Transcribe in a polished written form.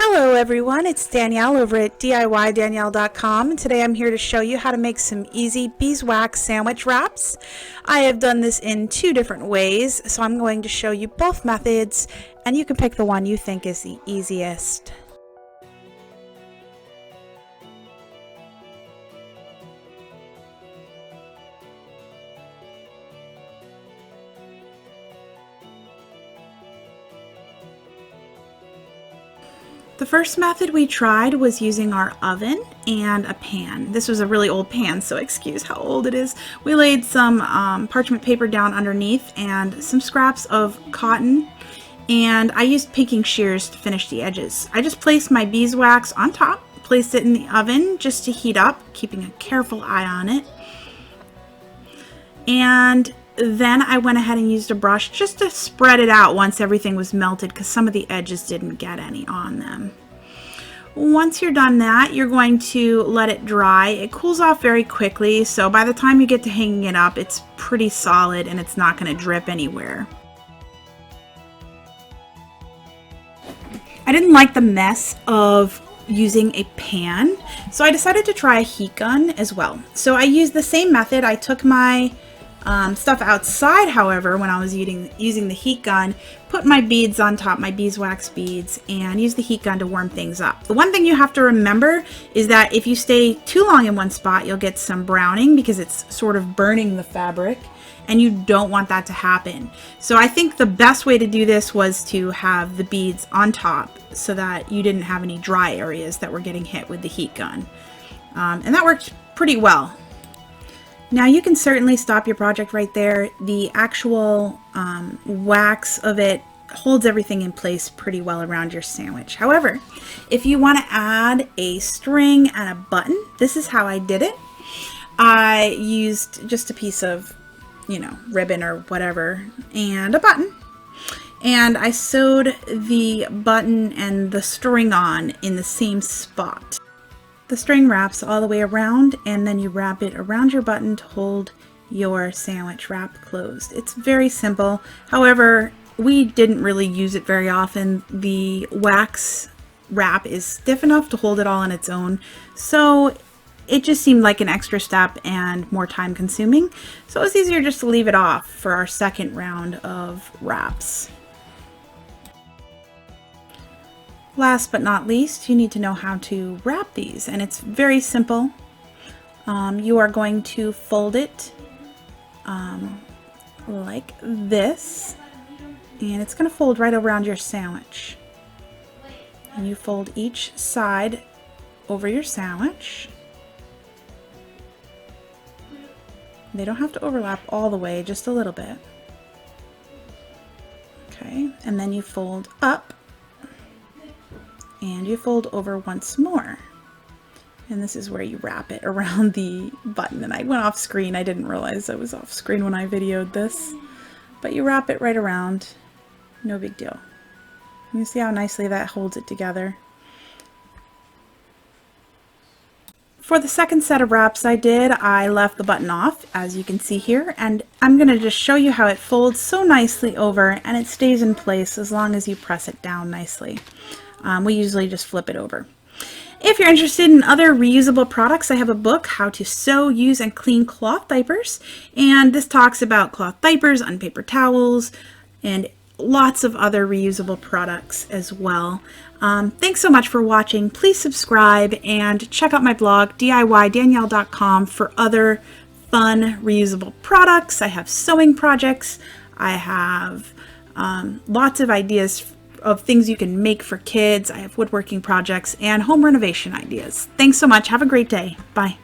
Hello everyone, it's Danielle over at DIYDanielle.com, and today I'm here to show you how to make some easy beeswax sandwich wraps. I have done this in two different ways, so I'm going to show you both methods, and you can pick the one you think is the easiest. The first method we tried was using our oven and a pan. This was a really old pan, so excuse how old it is. We laid some parchment paper down underneath and some scraps of cotton, and I used pinking shears to finish the edges. I just placed my beeswax on top, placed it in the oven just to heat up, keeping a careful eye on it. And then I went ahead and used a brush just to spread it out once everything was melted, because some of the edges didn't get any on them. Once you're done that, you're going to let it dry. It cools off very quickly, so by the time you get to hanging it up, it's pretty solid and it's not going to drip anywhere. I didn't like the mess of using a pan, so I decided to try a heat gun as well. So I used the same method. I took my stuff outside, however, when I was using the heat gun, put my beads on top, my beeswax beads, and use the heat gun to warm things up. The one thing you have to remember is that if you stay too long in one spot, you'll get some browning because it's sort of burning the fabric, and you don't want that to happen. So I think the best way to do this was to have the beads on top so that you didn't have any dry areas that were getting hit with the heat gun. And that worked pretty well. Now you can certainly stop your project right there. The actual wax of it holds everything in place pretty well around your sandwich. However, if you want to add a string and a button, this is how I did it. I used just a piece of, ribbon or whatever and a button. And I sewed the button and the string on in the same spot. The string wraps all the way around, and then you wrap it around your button to hold your sandwich wrap closed. It's very simple. However, we didn't really use it very often. The wax wrap is stiff enough to hold it all on its own, so it just seemed like an extra step and more time consuming. So it was easier just to leave it off for our second round of wraps. Last but not least, you need to know how to wrap these, and it's very simple. You are going to fold it like this, and it's going to fold right around your sandwich. And you fold each side over your sandwich. They don't have to overlap all the way, just a little bit. Okay, and then you fold up. And you fold over once more. And this is where you wrap it around the button. And I went off screen. I didn't realize I was off screen when I videoed this. But you wrap it right around. No big deal. You see how nicely that holds it together. For the second set of wraps I left the button off, as you can see here. And I'm going to just show you how it folds so nicely over, and it stays in place as long as you press it down nicely. We usually just flip it over. If you're interested in other reusable products, I have a book, How to Sew, Use, and Clean Cloth Diapers. And this talks about cloth diapers, unpaper towels, and lots of other reusable products as well. Thanks so much for watching. Please subscribe and check out my blog, DIYDanielle.com, for other fun reusable products. I have sewing projects. I have lots of ideas of things you can make for kids. I have woodworking projects and home renovation ideas. Thanks so much. Have a great day. Bye.